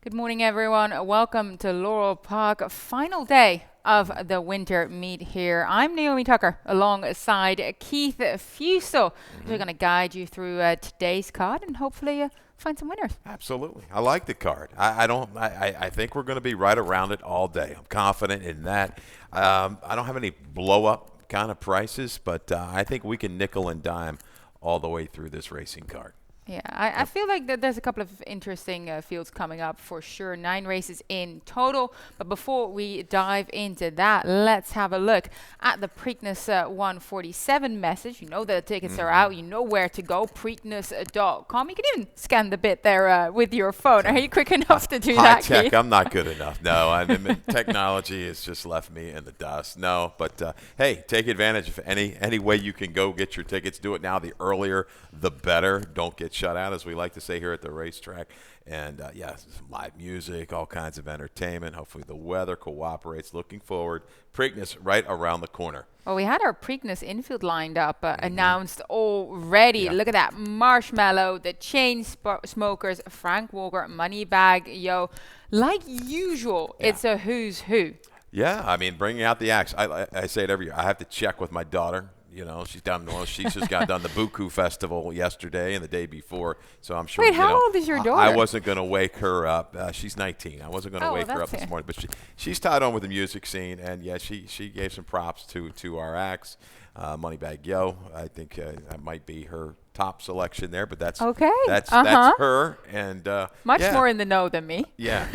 Good morning, everyone. Welcome to Laurel Park. Final day of the winter meet here. I'm Naomi Tucker alongside Keith Fusel. We're going to guide you through today's card and hopefully find some winners. Absolutely. I like the card. I think we're going to be right around it all day. I'm confident in that. I don't have any blow up kind of prices, but I think we can nickel and dime all the way through this racing card. Yeah, I feel like that there's a couple of interesting fields coming up for sure. 9 races in total. But before we dive into that, let's have a look at the Preakness 147 message. You know the tickets are out. You know where to go, preakness.com. You can even scan the bit there with your phone. Are you quick enough to do that, High tech, Keith? I'm not good enough. No, technology has just left me in the dust. No, but hey, take advantage of any way you can go get your tickets. Do it now. The earlier, the better. Don't get shut out, as we like to say here at the racetrack. And some live music, all kinds of entertainment. Hopefully the weather cooperates. Looking forward. Preakness right around the corner. Well, we had our Preakness infield lined up, announced already. Yeah. Look at that. Marshmallow, the Chain Smokers, Frank Walker, Moneybag Yo. Like usual, it's a who's who. Yeah, I mean, bringing out the acts. I say it every year. I have to check with my daughter. You know, she's just got done the Buku Festival yesterday and the day before. So I'm sure. Wait, how old is your daughter? I wasn't going to wake her up. She's 19. I wasn't going to wake her up this morning. But she's tied on with the music scene, and she gave some props to our acts. Moneybag Yo, I think that might be her top selection there, but that's okay. That's her, and much more in the know than me. Yeah,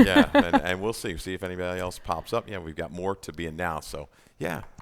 and we'll see if anybody else pops up. Yeah, we've got more to be announced, so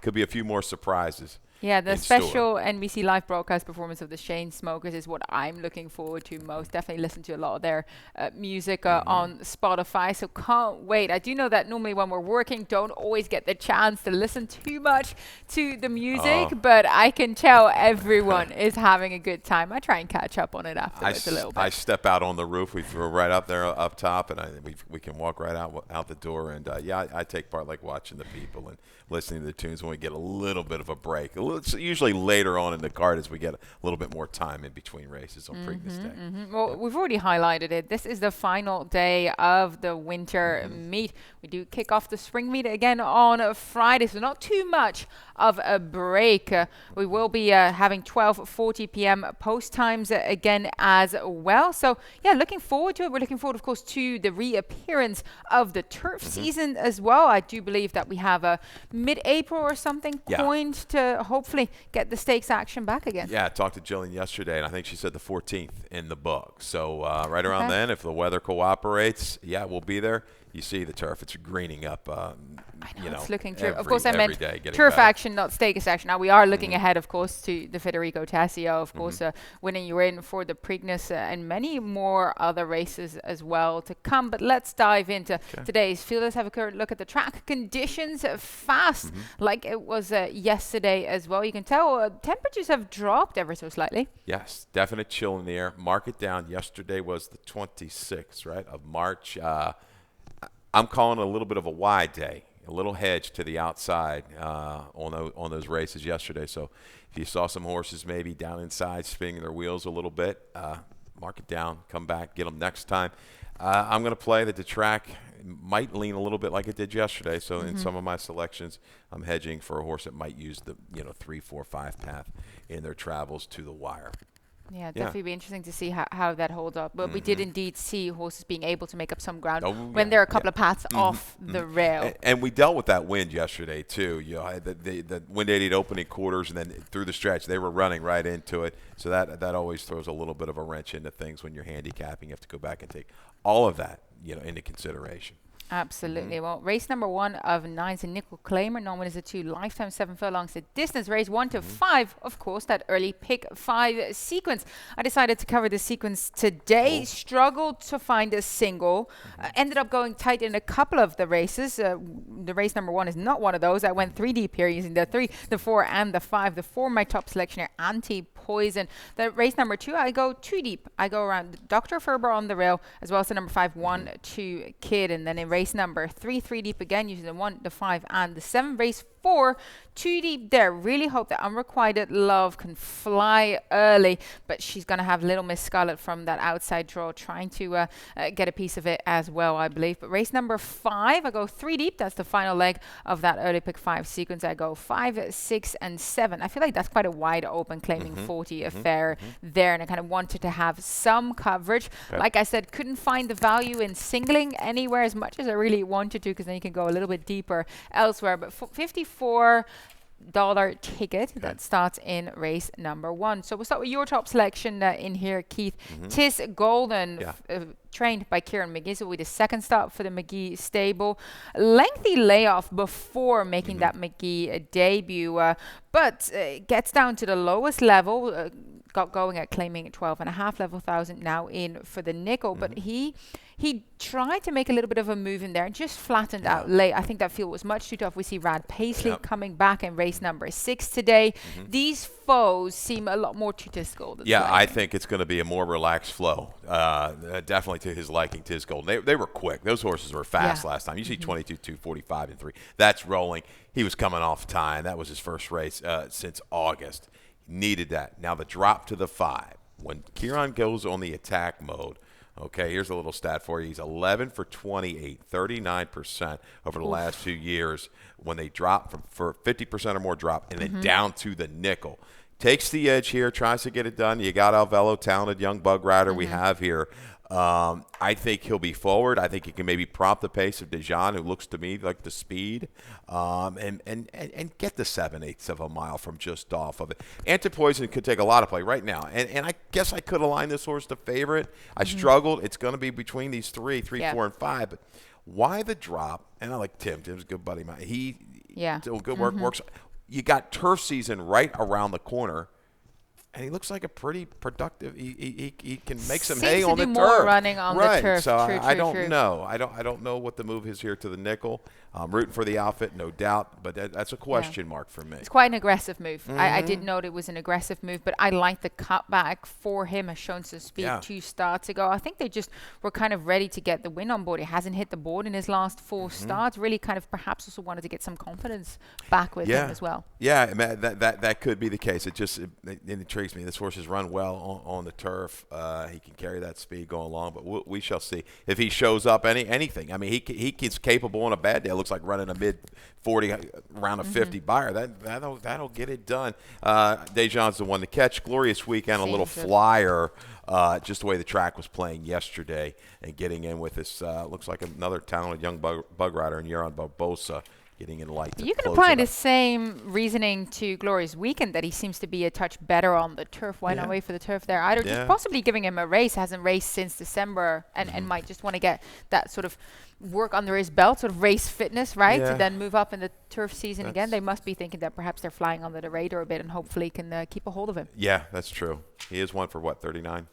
could be a few more surprises. Yeah, the special NBC live broadcast performance of the Chain Smokers is what I'm looking forward to most. Definitely listen to a lot of their music on Spotify, so can't wait. I do know that normally when we're working, don't always get the chance to listen too much to the music, but I can tell everyone is having a good time. I try and catch up on it afterwards a little bit. I step out on the roof. We throw right up there up top, and we can walk right out the door. And I take part, like watching the people and listening to the tunes when we get a little bit of a break. It's usually later on in the card as we get a little bit more time in between races on Preakness Day. Well, we've already highlighted it. This is the final day of the winter meet. We do kick off the spring meet again on Friday, so not too much of a break. We will be having 12:40 p.m. post times again as well. So, looking forward to it. We're looking forward, of course, to the reappearance of the turf season as well. I do believe that we have a mid-April or something coined to hopefully get the stakes action back again. Yeah, I talked to Jillian yesterday, and I think she said the 14th in the book. So right around then, if the weather cooperates, we'll be there. You see the turf; it's greening up. I know, it's looking true. Of course, I meant turf action, not stakes action. Now, we are looking ahead, of course, to the Federico Tessio, of course, winning you in for the Preakness and many more other races as well to come. But let's dive into today's field. Let's have a current look at the track conditions. Fast, like it was yesterday as well. You can tell temperatures have dropped ever so slightly. Yes, definite chill in the air. Mark it down. Yesterday was the 26th, right, of March. I'm calling it a little bit of a wide day, a little hedge to the outside on those races yesterday. So if you saw some horses maybe down inside spinning their wheels a little bit, mark it down, come back, get them next time. I'm going to play that the track might lean a little bit like it did yesterday. So in some of my selections, I'm hedging for a horse that might use the 3, 4, 5 path in their travels to the wire. Yeah, definitely be interesting to see how that holds up. But we did indeed see horses being able to make up some ground when they're a couple of paths off the rail. And we dealt with that wind yesterday, too. You know, the wind 88 opening quarters, and then through the stretch, they were running right into it. So that always throws a little bit of a wrench into things when you're handicapping. You have to go back and take all of that into consideration. Absolutely. Well, race number 1 of 9 is a nickel claimer. Norman is a 2 lifetime 7 furlongs. The distance race 1 to 5, of course, that early pick 5 sequence. I decided to cover the sequence today. Struggled to find a single. Ended up going tight in a couple of the races. The race number 1 is not one of those. I went 3 deep here using the 3, the 4, and the 5. The 4, my top selection here, Anti Poison. The race number 2, I go 2 deep. I go around Dr. Ferber on the rail, as well as the number 5, 1, 2 Kid. And then in race number 3, 3 deep again, using the 1, the 5, and the 7. Race 4, 2 deep there. Really hope that Unrequited Love can fly early, but she's going to have Little Miss Scarlet from that outside draw, trying to get a piece of it as well, I believe. But race number 5, I go 3 deep. That's the final leg of that early pick 5 sequence. I go 5, 6, and 7. I feel like that's quite a wide open claiming 40 affair there, and I kind of wanted to have some coverage. Okay. Like I said, couldn't find the value in singling anywhere as much as I really wanted to, because then you can go a little bit deeper elsewhere. But $54 ticket that starts in race number 1. So we'll start with your top selection in here, Keith. Tis Golden, trained by Kieran McGee. So with the second stop for the McGee stable. Lengthy layoff before making that McGee debut, but gets down to the lowest level. Got going at claiming 12.5 level 1,000 now in for the nickel, but he tried to make a little bit of a move in there and just flattened out late. I think that field was much too tough. We see Rad Paisley coming back in race number 6 today. These foes seem a lot more to Tis Golden. I think it's going to be a more relaxed flow. Definitely to his liking, Tis Golden. They were quick. Those horses were fast last time. You see 22, 2, 45, and 3. That's rolling. He was coming off time. That was his first race since August. Needed that. Now the drop to the 5. When Kieran goes on the attack mode, okay, here's a little stat for you. He's 11 for 28, 39% over the last few years when they drop for 50% or more drop, and then down to the nickel. Takes the edge here, tries to get it done. You got Alvelo, talented young bug rider we have here. I think he'll be forward. I think he can maybe prompt the pace of Dijon, who looks to me like the speed, and get the 7/8 of a mile from just off of it. Antipoison could take a lot of play right now, and I guess I could align this horse to favorite. I struggled. It's going to be between these 3, 4, and 5. But why the drop? And I like Tim. Tim's a good buddy of mine. He still good work. Works. You got turf season right around the corner. And he looks like a pretty productive. He can make some hay on the turf. More running on the turf. So I don't know. I don't know what the move is here to the nickel. I'm rooting for the outfit, no doubt, but that's a question mark for me. It's quite an aggressive move. I did note it was an aggressive move, but I like the cutback for him. Has shown some speed 2 starts ago. I think they just were kind of ready to get the win on board. He hasn't hit the board in his last 4 starts. Really kind of perhaps also wanted to get some confidence back with him as well. Yeah, that could be the case. It intrigues me. This horse has run well on the turf. He can carry that speed going along, but we shall see if he shows up anything. I mean, he's capable on a bad day. Looks like running a mid 40 around a 50 buyer. That'll get it done. Dejan's the one to catch. Glorious Weekend, a little flyer. Just the way the track was playing yesterday and getting in with this. Looks like another talented young bug rider in Yaron Barbosa. Getting in light. You can apply the same reasoning to Glorious Weekend, that he seems to be a touch better on the turf. Why not wait for the turf there? Either just possibly giving him a race, hasn't raced since December, and might just want to get that sort of work under his belt, sort of race fitness, right? To then move up in the turf season again. They must be thinking that perhaps they're flying under the radar a bit and hopefully can keep a hold of him. Yeah, that's true. He is one for what, 39?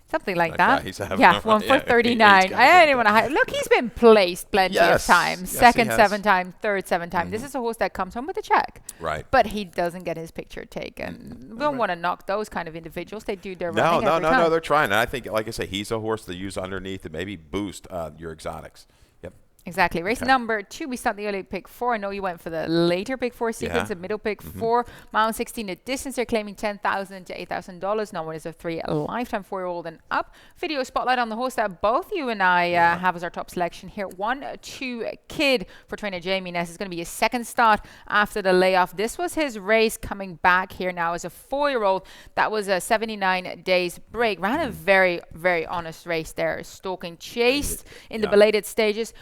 Something like that. He's 1 for 39. I didn't want to look, he's been placed plenty of times. Second 7 times, third 7 times. This is a horse that comes home with a check. Right. But he doesn't get his picture taken. We don't want to knock those kind of individuals. They do their running every time. No, they're trying. And I think, like I say, he's a horse to use underneath and maybe boost your exotics. Yep. Exactly. Race number 2, we start the early pick 4. I know you went for the later pick 4 sequence, the middle pick 4. Mile 16, the distance they're claiming $10,000 to $8,000. No one is a 3 lifetime 4-year-old and up. Video spotlight on the horse that both you and I have as our top selection here. 1, 2 Kid for trainer Jamie Ness. Is going to be his second start after the layoff. This was his race coming back here now as a 4-year-old. That was a 79 days break. Ran a very, very honest race there. Stalking, chased in the belated stages.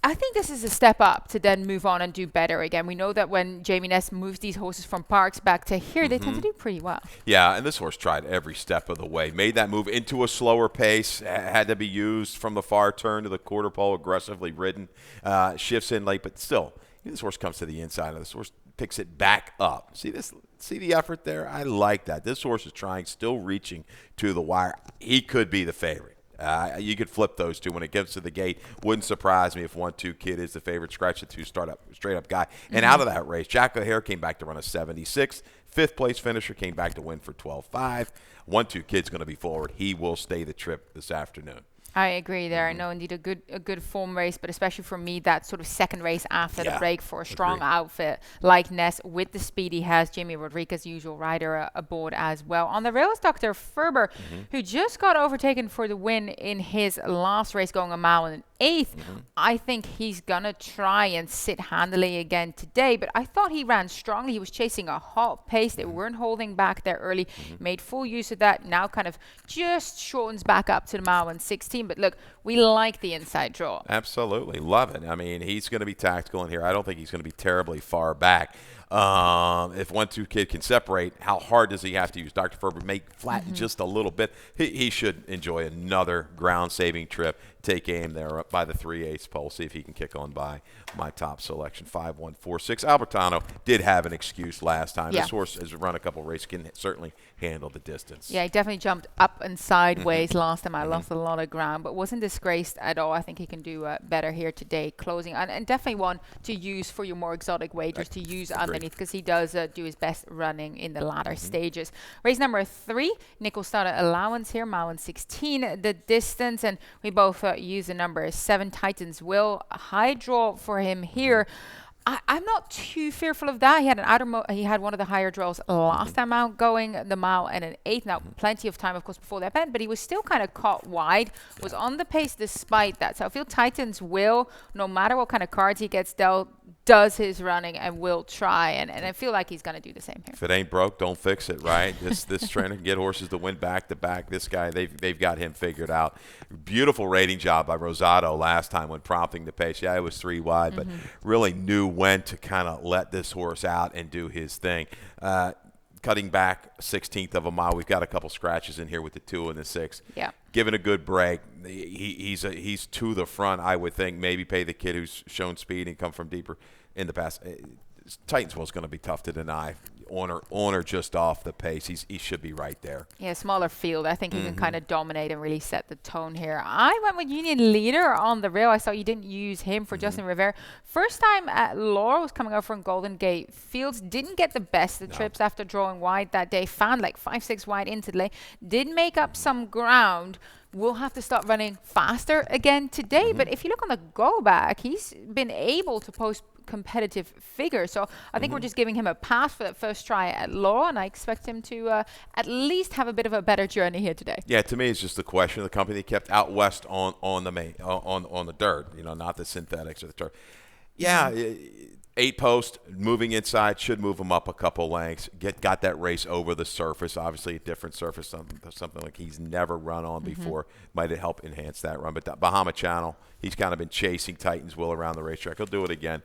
I think this is a step up to then move on and do better again. We know that when Jamie Ness moves these horses from Parks back to here, they tend to do pretty well. Yeah, and this horse tried every step of the way. Made that move into a slower pace. Had to be used from the far turn to the quarter pole, aggressively ridden. Shifts in late, but still, this horse comes to the inside of this horse, picks it back up. See this? See the effort there? I like that. This horse is trying, still reaching to the wire. He could be the favorite. You could flip those two when it gets to the gate. Wouldn't surprise me if 1, 2 Kid is the favorite. Scratch the 2 straight up guy. And out of that race, Jack O'Hare came back to run a 76. fifth place finisher, came back to win for 12.5. 1-2 kid's going to be forward. He will stay the trip this afternoon. I agree there. I know indeed a good form race, but especially for me, that sort of second race after the break for a strong outfit like Ness with the speed he has. Jamie Rodriguez, usual rider, aboard as well. On the rails, Dr. Ferber, who just got overtaken for the win in his last race, going a mile and an eighth. I think he's going to try and sit handily again today, but I thought he ran strongly. He was chasing a hot pace. They weren't holding back there early. Made full use of that. Now kind of just shortens back up to the mile and 16. But look, we like the inside draw. Absolutely. Love it. I mean, he's going to be tactical in here. I don't think he's going to be terribly far back. If 1-2 kid can separate, how hard does he have to use? Dr. Ferber may flatten just a little bit. He should enjoy another ground-saving trip. Take aim there up by the 3/8 pole. See if he can kick on by my top selection, 5-1-4-6. Albertano did have an excuse last time. This horse has run a couple races, can certainly handle the distance. Yeah, he definitely jumped up and sideways last time. I lost a lot of ground, but wasn't disgraced at all. I think he can do better here today, closing. And definitely one to use for your more exotic wagers, to use underneath, because he does do his best running in the latter stages. Race number 3, nickel starter allowance here, mile and 16 the distance, and we both use the number 7, Titans Will. A high draw for him here. I'm not too fearful of that. He had he had one of the higher draws last time out, going the mile and an eighth. Now, plenty of time, of course, before that bend, but he was still kind of caught wide, was on the pace despite that. So I feel Titans Will, no matter what kind of cards he gets dealt, does his running and will try, and I feel like he's going to do the same here. If it ain't broke, don't fix it, right? This trainer can get horses to win back to back. This guy, they've got him figured out. Beautiful rating job by Rosado last time when prompting the pace. Yeah, it was 3 wide, but really knew when to kind of let this horse out and do his thing. Cutting back 1/16 of a mile. We've got a couple scratches in here with the 2 and the 6. Yeah. Given a good break, he's to the front, I would think. Maybe pay the kid who's shown speed and come from deeper in the past. Titansville's going to be tough to deny. On or just off the pace. He should be right there. Yeah, smaller field. I think he can kind of dominate and really set the tone here. I went with Union Leader on the rail. I saw you didn't use him for Justin Rivera. First time at Laurel, was coming out from Golden Gate Fields. Didn't get the best of the trips after drawing wide that day. Found like 5-6 wide into the lane. Did make up some ground. We'll have to start running faster again today. But if you look on the go back, he's been able to post competitive figures. So I think we're just giving him a pass for that first try at Laurel, and I expect him to at least have a bit of a better journey here today. Yeah, to me, it's just the question of the company kept out west on the dirt, not the synthetics or the turf. Yeah, 8 post, moving inside, should move him up a couple lengths. Got that race over the surface, obviously a different surface, something like he's never run on before. Might help enhance that run. But Bahama Channel, he's kind of been chasing Titans Will around the racetrack. He'll do it again.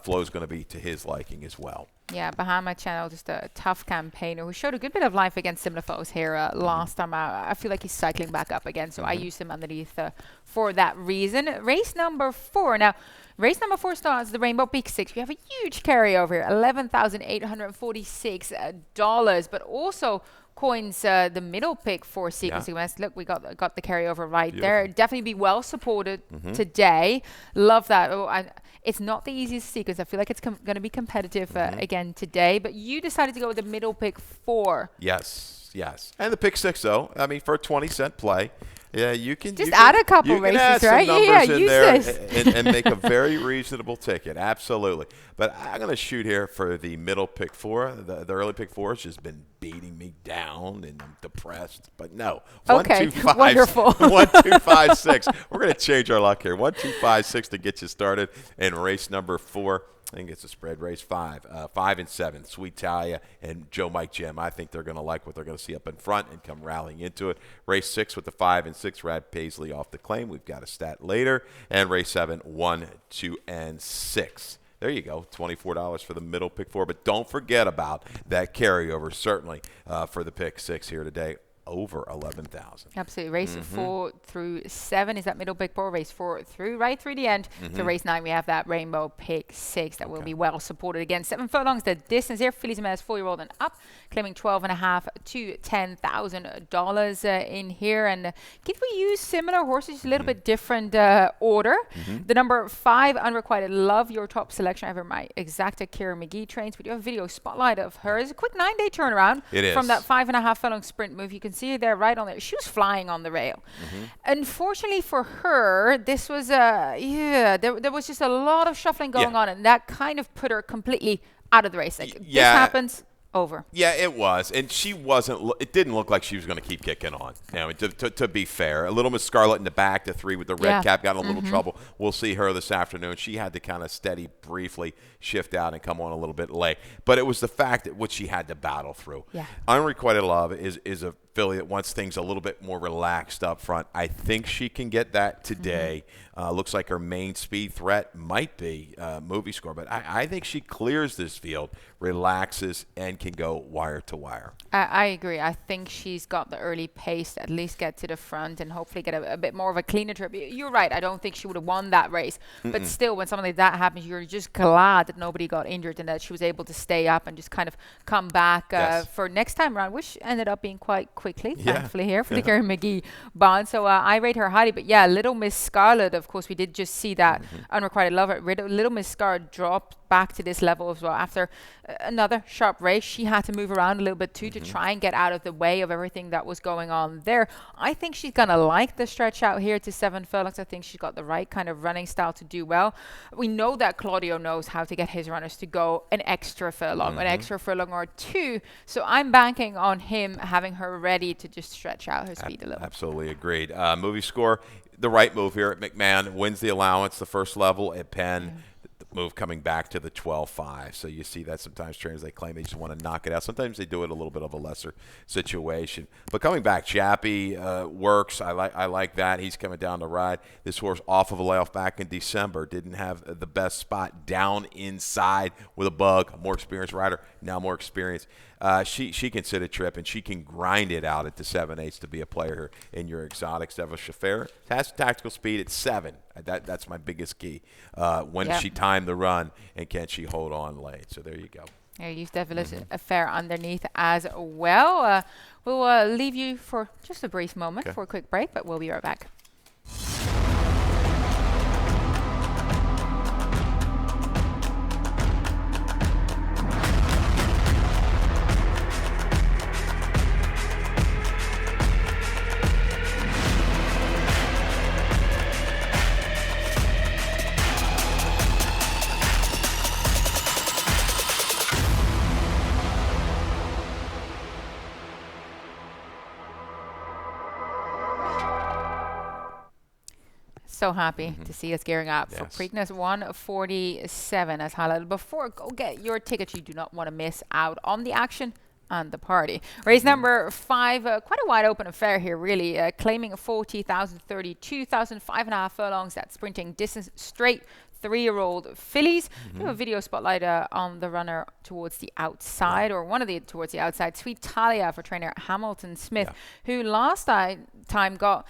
Flow's going to be to his liking as well. Yeah, Bahama Channel, just a tough campaigner who showed a good bit of life against similar foes here last time out. I feel like he's cycling back up again, so I used him underneath for that reason. Race number 4. Now, race number 4 starts the Rainbow Peak 6. We have a huge carryover here, $11,846, but also coins the middle pick for sequence events. Look, we got the carryover right there. Definitely be well supported today. Love that. It's not the easiest sequence. I feel like it's going to be competitive again today. But you decided to go with the middle pick 4. Yes. And the pick 6, though. I mean, for a 20-cent play. Yeah, you can just add a couple races, add some right? numbers in use there this. and make a very reasonable ticket. Absolutely. But I'm going to shoot here for the middle pick 4. The early pick 4 has just been beating me down, and I'm depressed. But no. Okay, 1, 2, 5, wonderful. 1, 2, 5, 6. We're going to change our luck here. 1, 2, 5, 6 to get you started in race number 4. I think it's a spread race 5. 5 and 7, Sweet Talia and Joe Mike Jim. I think they're going to like what they're going to see up in front and come rallying into it. Race 6 with the 5 and 6, Rad Paisley off the claim. We've got a stat later. And race 7, 1, 2, and 6. There you go, $24 for the middle pick 4. But don't forget about that carryover, certainly, for the pick 6 here today. over 11,000. Absolutely. Race 4 through 7 is that middle big ball. Race 4 through right through the end. So race 9 we have that rainbow pick 6 that will be well supported again. 7 furlongs the distance here. Fillies and Mares 4-year-old and up, claiming 12.5 to $10,000 in here. And can we use similar horses, a little bit different order? The number 5 Unrequited Love, your top selection ever. My exacta Kira McGee trains. We do have a video spotlight of her. It's a quick 9-day turnaround from that 5.5 furlong sprint move. You can see her there right on there. She was flying on the rail. Unfortunately for her, this was there was just a lot of shuffling going on, and that kind of put her completely out of the race. Like, this happens, over. Yeah, it was, and she wasn't. It didn't look like she was going to keep kicking on. You know, to be fair, a Little Miss Scarlet in the back, the 3 with the red cap, got in a little trouble. We'll see her this afternoon. She had to kind of steady, briefly shift out and come on a little bit late. But it was the fact that what she had to battle through. Yeah. Unrequited Love is a filly that wants things a little bit more relaxed up front. I think she can get that today. Looks like her main speed threat might be Movie Score, but I think she clears this field, relaxes, and can go wire to wire. I agree. I think she's got the early pace to at least get to the front and hopefully get a bit more of a cleaner trip. You're right. I don't think she would have won that race. But still, when something like that happens, you're just glad that nobody got injured and that she was able to stay up and just kind of come back for next time around, which ended up being quite quickly, thankfully, here for the Karen McGee bond. So I rate her highly. But yeah, Little Miss Scarlet, of course, we did just see that Unrequited Love. Little Miss Scarlet dropped back to this level as well after another sharp race. She had to move around a little bit too to try and get out of the way of everything that was going on there. I think she's gonna like the stretch out here to 7 furlongs. I think she's got the right kind of running style to do well. We know that Claudio knows how to get his runners to go an extra furlong or 2. So I'm banking on him having her ready to just stretch out her speed a little. Absolutely agreed. Movie Score, the right move here at McMahon, wins the allowance, the first level at Penn. Move coming back to the 12-5. So you see that sometimes trainers, they claim they just want to knock it out. Sometimes they do it a little bit of a lesser situation. But coming back, Chappie works. I like that. He's coming down to ride. This horse off of a layoff back in December. Didn't have the best spot down inside with a bug. A more experienced rider, now more experienced. She can sit a trip, and she can grind it out at the 7/8 to be a player here in your exotics. Devil Chafer has tactical speed at 7. That's my biggest key. When does she time the run, and can she hold on late? So there you go. Yeah, use Devilish Affair underneath as well. We'll leave you for just a brief moment for a quick break, but we'll be right back. So happy to see us gearing up for Preakness 147 as highlighted before. Go get your tickets. You do not want to miss out on the action and the party. Race number 5, quite a wide open affair here, really. Claiming 40,000, 32,000, 5.5 furlongs. That sprinting distance straight. 3-year-old fillies. We have a video spotlight on the runner towards the outside, or one of the towards the outside. Sweet Talia for trainer Hamilton Smith, who last time got,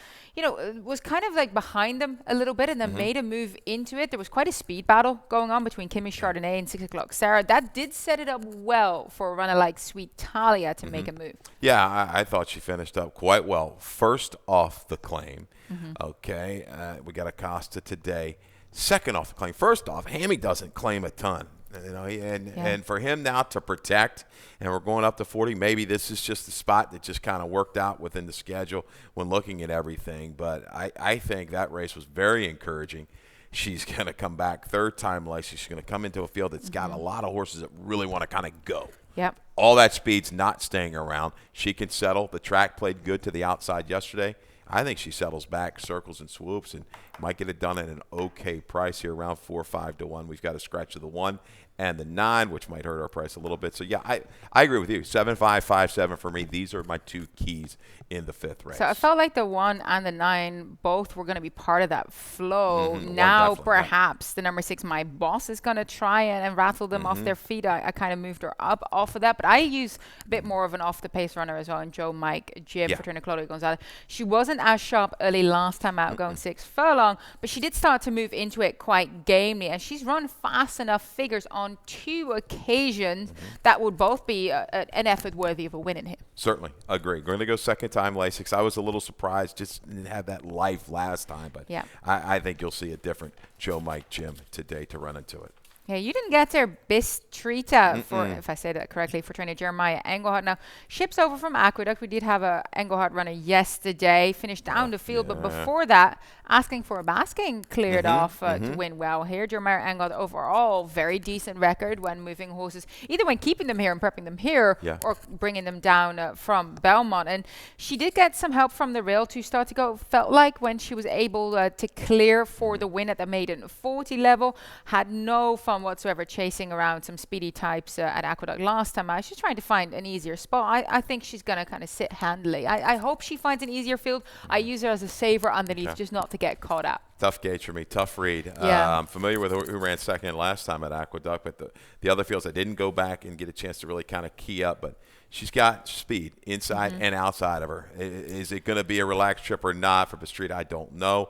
was kind of like behind them a little bit and then made a move into it. There was quite a speed battle going on between Kimmy Chardonnay and 6 o'clock Sarah. That did set it up well for a runner like Sweet Talia to make a move. Yeah, I thought she finished up quite well. First off the claim. We got Acosta today. Second off the claim. First off, Hammy doesn't claim a ton, and for him now to protect, and we're going up to 40, maybe this is just the spot that just kind of worked out within the schedule when looking at everything. But I think that race was very encouraging. She's going to come back third time license. She's going to come into a field that's got a lot of horses that really want to kind of go. Yep. All that speed's not staying around. She can settle. The track played good to the outside yesterday. I think she settles back, circles and swoops, and might get it done at an okay price here, around 4 or 5 to 1. We've got a scratch of the 1 and the 9, which might hurt our price a little bit. So, yeah, I agree with you. 7, 5, 5, 7 for me. These are my 2 keys in the 5th race. So I felt like the 1 and the 9 both were going to be part of that flow. Mm-hmm. Now perhaps the number 6, My Boss, is going to try and rattle them off their feet. I kind of moved her up off of that, but I use a bit more of an off the pace runner as well. And Joe, Mike, Jim, for Trainer Claudia Gonzalez. She wasn't as sharp early last time out, going 6 furlong, but she did start to move into it quite gamely, and she's run fast enough figures on 2 occasions that would both be an effort worthy of a win in here. Certainly, agree. Going to go second time Lasix. I was a little surprised, just didn't have that life last time, but I think you'll see a different Joe, Mike, Jim today to run into it. Yeah, you didn't get there Bistrita for, if I say that correctly, for trainer Jeremiah Engelhardt. Now, ships over from Aqueduct. We did have a Engelhardt runner yesterday, finished down the field, but before that, asking for a basking cleared off to win well here. Jeremiah Engelhardt overall, very decent record when moving horses, either when keeping them here and prepping them here or bringing them down from Belmont. And she did get some help from the rail to start to go, felt like, when she was able to clear for the win at the maiden 40 level. Had no fun whatsoever chasing around some speedy types at Aqueduct last time. I was just trying to find an easier spot. I think she's going to kind of sit handily. I hope she finds an easier field. I use her as a saver underneath, just not to get caught out. Tough gauge for me, tough read. I'm familiar with who ran second last time at Aqueduct, but the other fields I didn't go back and get a chance to really kind of key up, but she's got speed inside and outside of her. Is it going to be a relaxed trip or not for Bistrita? I don't know.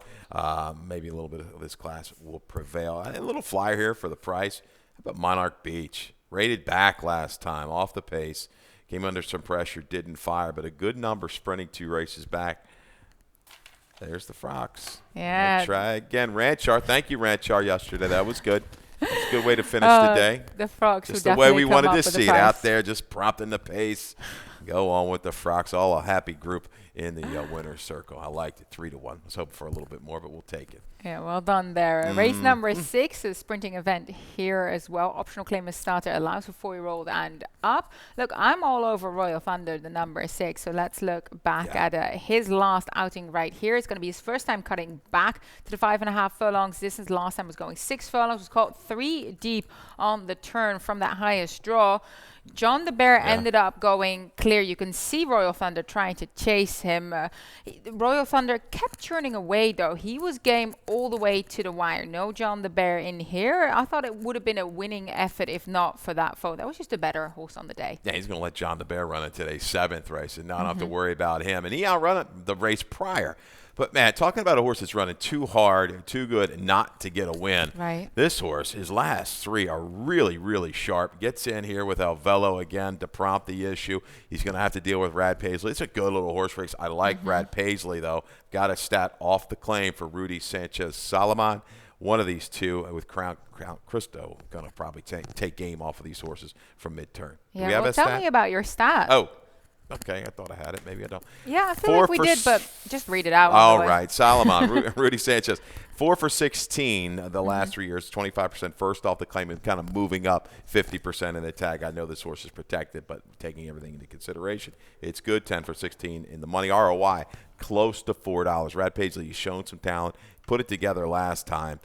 Maybe a little bit of this class will prevail. A little flyer here for the price. How about Monarch Beach? Rated back last time, off the pace. Came under some pressure, didn't fire, but a good number sprinting 2 races back. There's the Frocks. Yeah. Try again. Ranchar. Thank you, Ranchar, yesterday. That was good. It's a good way to finish the day. The Frocks. Just the way we wanted to see it out there, just prompting the pace. Go on with the Frocks. All a happy group in the winner's circle. I liked it. 3-1. I was hoping for a little bit more, but we'll take it. Yeah, well done there. Race number 6, a sprinting event here as well. Optional claim as starter allows for 4-year-old and up. Look, I'm all over Royal Thunder, the number 6. So let's look back at his last outing right here. It's going to be his first time cutting back to the 5.5 furlongs distance. Last time was going 6 furlongs. Was caught 3 deep on the turn from that highest draw. John the Bear ended up going clear. You can see Royal Thunder trying to chase him. Royal Thunder kept churning away, though. He was game all the way to the wire. No John the Bear in here. I thought it would have been a winning effort if not for that foe. That was just a better horse on the day. Yeah, he's going to let John the Bear run in today's 7th race and not have to worry about him. And he outrun the race prior. But, man, talking about a horse that's running too hard and too good not to get a win. Right. This horse, his last 3 are really, really sharp. Gets in here with Alvelo again to prompt the issue. He's going to have to deal with Brad Paisley. It's a good little horse race. I like Brad Paisley, though. Got a stat off the claim for Rudy Sanchez Solomon. One of these 2 with Crown Cristo going to probably take game off of these horses from mid-turn. Yeah, Do we have tell me about your stat. Oh. Okay, I thought I had it. Maybe I don't. Yeah, I feel like we did, but just read it out. All right, Solomon, Rudy Sanchez, 4 for 16 the last 3 years, 25% first off the claim and kind of moving up 50% in the tag. I know this horse is protected, but taking everything into consideration, it's good. 10 for 16 in the money. ROI, close to $4. Brad Paisley, he's shown some talent, put it together last time.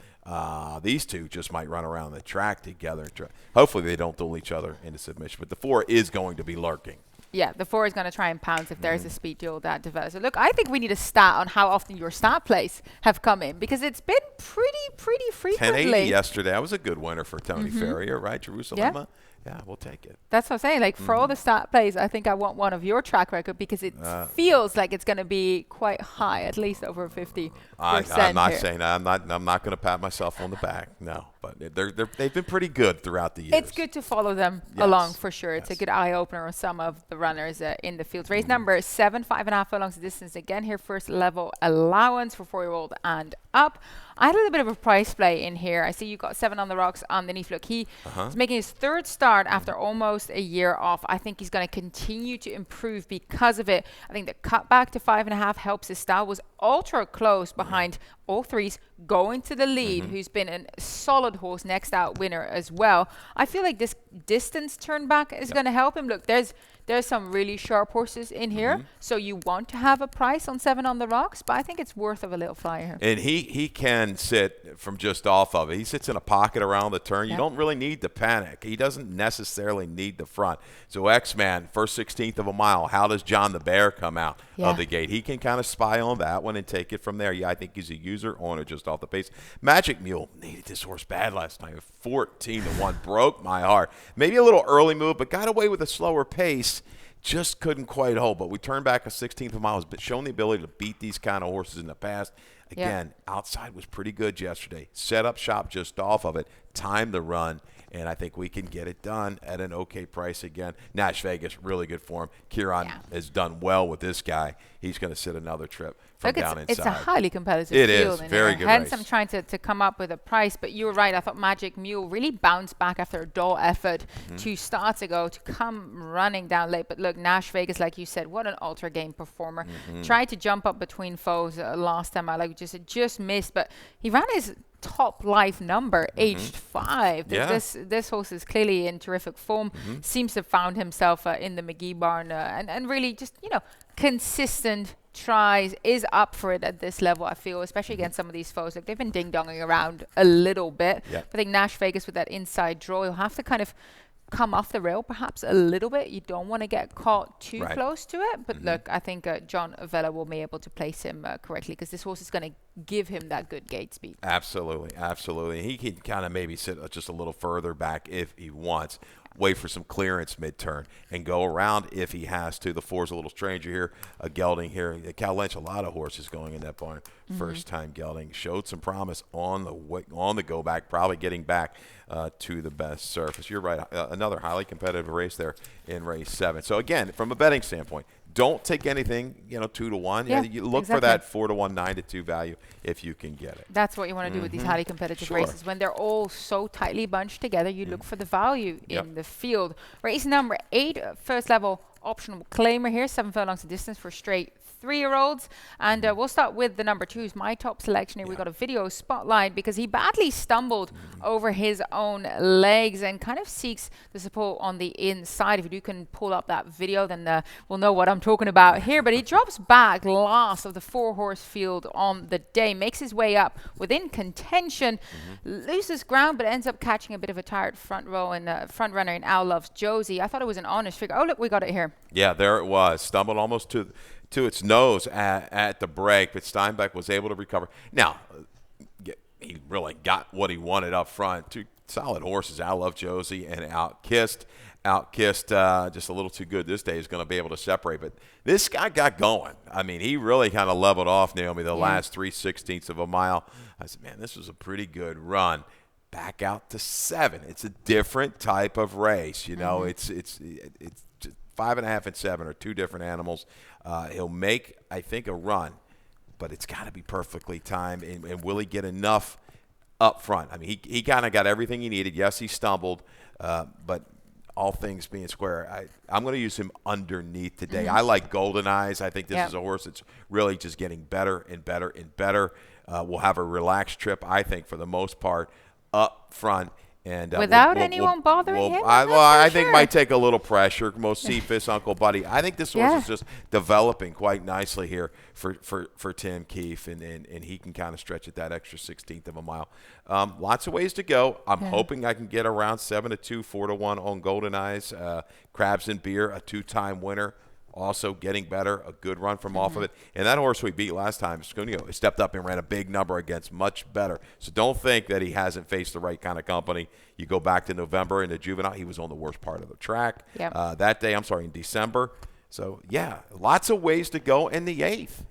These 2 just might run around the track together. Hopefully they don't duel each other into submission, but the 4 is going to be lurking. Yeah, the 4 is going to try and pounce if there's a speed duel that develops. So look, I think we need a stat on how often your stat plays have come in because it's been pretty frequently. 1080 yesterday. That was a good winner for Tony Ferrier, right? Jerusalem. Yeah, we'll take it. That's what I'm saying. Like, for all the stat plays, I think I want one of your track record because it feels like it's going to be quite high, at least over 50%. I'm not saying that. I'm not going to pat myself on the back. No, but they've been pretty good throughout the years. It's good to follow them along for sure. It's a good eye opener on some of the runners in the field. Race number 7, 5.5 furlongs distance again here. First level allowance for 4-year-old and up. I had a little bit of a price play in here. I see you got 7 on the rocks underneath. Look, he is making his 3rd start after almost a year off. I think he's going to continue to improve because of it. I think the cut back to 5.5 helps his style. Was ultra close behind all 3s, going to the lead, who's been a solid horse, next out winner as well. I feel like this distance turn back is going to help him. Look, there's some really sharp horses in here, so you want to have a price on 7 on the Rocks, but I think it's worth of a little flyer here. And he can sit from just off of it. He sits in a pocket around the turn. You don't really need to panic. He doesn't necessarily need the front. So X-Man, first 16th of a mile, how does John the Bear come out of the gate? He can kind of spy on that one and take it from there. Yeah, I think he's a user owner just off the pace. Magic Mule needed this horse bad last night. 14-1 broke my heart. Maybe a little early move, but got away with a slower pace. Just couldn't quite hold. But we turned back a 16th of a mile. Has shown the ability to beat these kind of horses in the past. Again, outside was pretty good yesterday. Set up shop just off of it. Time the run. And I think we can get it done at an okay price again. Nash Vegas, really good form. Kieran has done well with this guy. He's going to sit another trip from down inside. It's a highly competitive field. It is. Very good Hence, race. I'm trying to come up with a price. But you were right. I thought Magic Mule really bounced back after a dull effort 2 starts ago to come running down late. But look, Nash Vegas, like you said, what an ultra game performer. Tried to jump up between foes last time. I just missed. But he ran his top life number, aged 5. This horse is clearly in terrific form. Seems to have found himself in the McGee barn and really just, consistent tries, is up for it at this level, I feel, especially against some of these foes. Like, they've been ding-donging around a little bit. I think Nash Vegas with that inside draw, he'll have to kind of come off the rail perhaps a little bit. You don't want to get caught too close to it. But look, I think John Vella will be able to place him correctly, because this horse is going to give him that good gate speed. Absolutely. He can kind of maybe sit just a little further back if he wants. Wait for some clearance mid-turn and go around if he has to. The 4's a little stranger here. A gelding here. Cal Lynch, a lot of horses going in that barn. First time gelding. Showed some promise on the go back, probably getting back to the best surface. You're right. Another highly competitive race there in race 7. So, again, from a betting standpoint, don't take anything, 2-1. You look for that 4-1, 9-2 value if you can get it. That's what you want to do with these highly competitive races. When they're all so tightly bunched together, you look for the value in the field. Race number 8, first level optional claimer here, 7 furlongs of distance for straight 3-year-olds. And we'll start with the number 2, who's my top selection here. We got a video spotlight because he badly stumbled over his own legs and kind of seeks the support on the inside. If you can pull up that video, then we'll know what I'm talking about here. But he drops back last of the 4-horse field on the day, makes his way up within contention, loses ground, but ends up catching a bit of a tired front row and front runner in Al Loves Josie. I thought it was an honest figure. Oh, look, we got it here. Yeah, there it was. Stumbled almost to its nose at the break, but Steinbeck was able to recover. Now, he really got what he wanted up front. 2 solid horses, I Love Josie and Outkissed. Just a little too good this day, is going to be able to separate. But this guy got going. I mean, he really kind of leveled off, Naomi, the last 3/16 of a mile. I said, man, this was a pretty good run. Back out to 7. It's a different type of race. It's 5.5 and 7 are 2 different animals. He'll make, I think, a run, but it's got to be perfectly timed. And will he get enough up front? I mean, he kind of got everything he needed. Yes, he stumbled, but all things being square, I'm going to use him underneath today. I like Golden Eyes. I think this is a horse that's really just getting better and better and better. We'll have a relaxed trip, I think, for the most part, up front. And without anyone bothering him? I think might take a little pressure. Most Cephas, Uncle Buddy. I think this horse is just developing quite nicely here for Tim Keefe, and he can kind of stretch it that extra 16th of a mile. Lots of ways to go. I'm hoping I can get around 7-2, 4-1 on Golden Eyes. Crabs and Beer, a 2-time winner. Also getting better, a good run from off of it. And that horse we beat last time, Scunio, stepped up and ran a big number against much better. So don't think that he hasn't faced the right kind of company. You go back to November in the juvenile, he was on the worst part of the track. That day, in December. So, lots of ways to go in the 8th.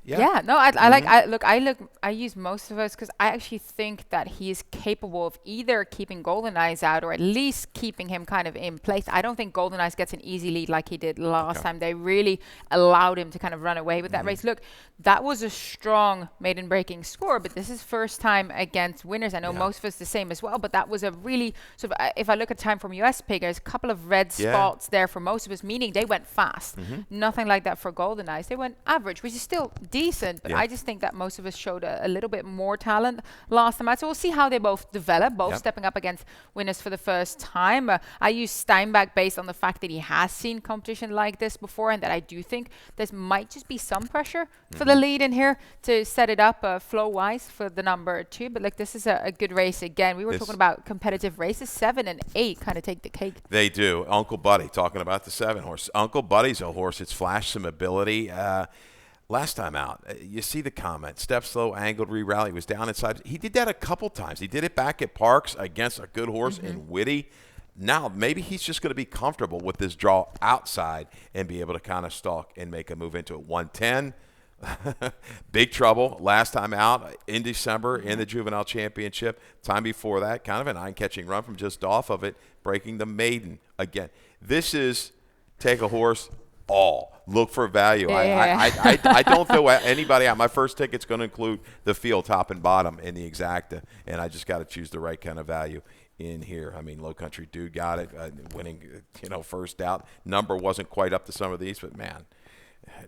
I use most of us because I actually think that he is capable of either keeping Golden Eyes out or at least keeping him kind of in place. I don't think Golden Eyes gets an easy lead like he did last time. They really allowed him to kind of run away with that race. Look, that was a strong maiden breaking score, but this is first time against winners. I know most of us the same as well, but that was a really sort of, if I look at time from US pickers, a couple of red spots there for most of us, meaning they went fast. Nothing like that for Golden Eyes. They went average, which is still decent, but I just think that most of us showed a little bit more talent last time out. So we'll see how they both develop, both stepping up against winners for the first time. I use Steinbach based on the fact that he has seen competition like this before, and that I do think there might just be some pressure for the lead in here to set it up flow-wise for the number 2. But like, this is a good race again. We were talking about competitive races. 7 and 8 kind of take the cake. They do. Uncle Buddy, talking about the 7 horse. Uncle Buddy's a horse that's flashed some ability. Last time out, you see the comment, step slow, angled, re-rally, was down inside. He did that a couple times. He did it back at Parks against a good horse in Whitty. Now, maybe he's just going to be comfortable with this draw outside and be able to kind of stalk and make a move into it. 110, big trouble last time out in December in the Juvenile Championship. Time before that, kind of an eye-catching run from just off of it, breaking the maiden again. This is take a horse all. Look for value. I don't throw anybody out. My first ticket's going to include the field top and bottom in the exacta, and I just got to choose the right kind of value in here. I mean, Low Country Dude got it, winning, first out. Number wasn't quite up to some of these, but man,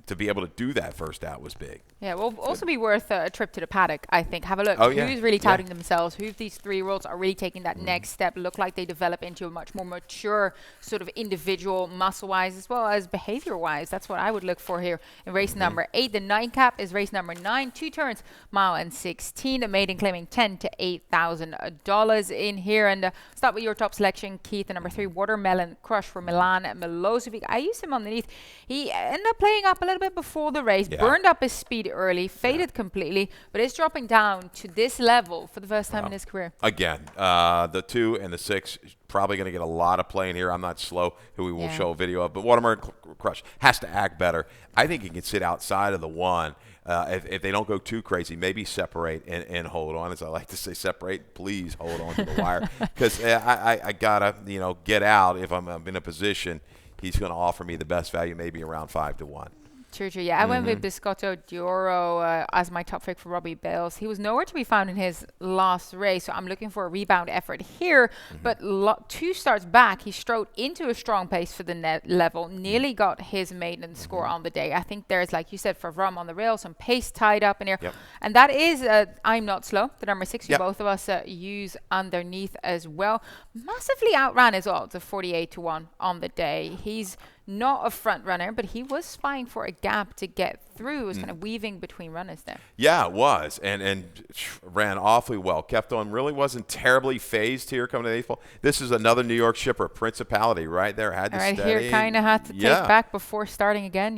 to be able to do that first out was big. Yeah, will also be worth a trip to the paddock, I think. Have a look. Who's really touting themselves? Who of these 3-year-olds are really taking that next step? Look like they develop into a much more mature sort of individual, muscle-wise as well as behavior-wise. That's what I would look for here in race number 8. The nightcap is race number 9. 2 turns, mile and 16. A maiden claiming $10,000 to $8,000 in here. And start with your top selection, Keith. The number 3, Watermelon Crush for Milan Milosevic. I used him underneath. He ended up playing up a little bit before the race, burned up his speed early, faded completely, but is dropping down to this level for the first time in his career. Again, the 2 and the 6 probably going to get a lot of play in here. I'm Not Slow, who we will show a video of, but Watermelon Crush has to act better. I think he can sit outside of the 1. If they don't go too crazy, maybe separate and hold on. As I like to say, separate, please hold on to the wire. Because I got to, get out if I'm in a position. He's going to offer me the best value, maybe around 5 to 1. True. Yeah, I went with Biscotto d'Oro as my top pick for Robbie Bales. He was nowhere to be found in his last race, so I'm looking for a rebound effort here. But 2 starts back, he strode into a strong pace for the net level, nearly got his maiden score on the day. I think there's, like you said, for Rum on the rail, some pace tied up in here. And that is I'm Not Slow, the number 6, who both of us use underneath as well. Massively outran as well, to 48 to 1 on the day. He's not a front runner, but he was spying for a gap to get through. It was kind of weaving between runners there. Yeah, it was, and ran awfully well. Kept on, really wasn't terribly phased here coming to the 8th pole. This is another New York shipper, Principality, right there. Had to right steady. Here, kind of had to take back before starting again.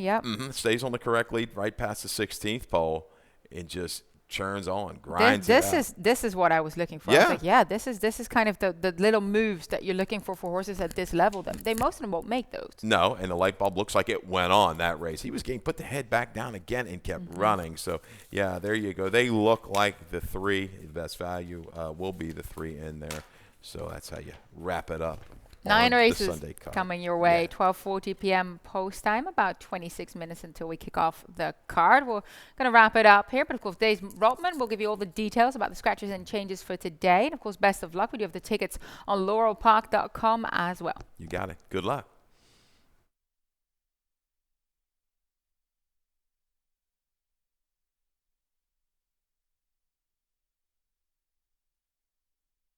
Stays on the correct lead right past the 16th pole and just churns on, grinds it out. This is what I was looking for. I was like, this is kind of the little moves that you're looking for horses at this level. Most of them won't make those. No, and the light bulb looks like it went on that race. He was getting put the head back down again and kept running. So, there you go. They look like the 3. The best value will be the 3 in there. So that's how you wrap it up. 9 races coming your way. 12:40 p.m. post time, about 26 minutes until we kick off the card. We're going to wrap it up here, but of course, Dave Rotman will give you all the details about the scratches and changes for today. And of course, best of luck. We do have the tickets on laurelpark.com as well. You got it. Good luck.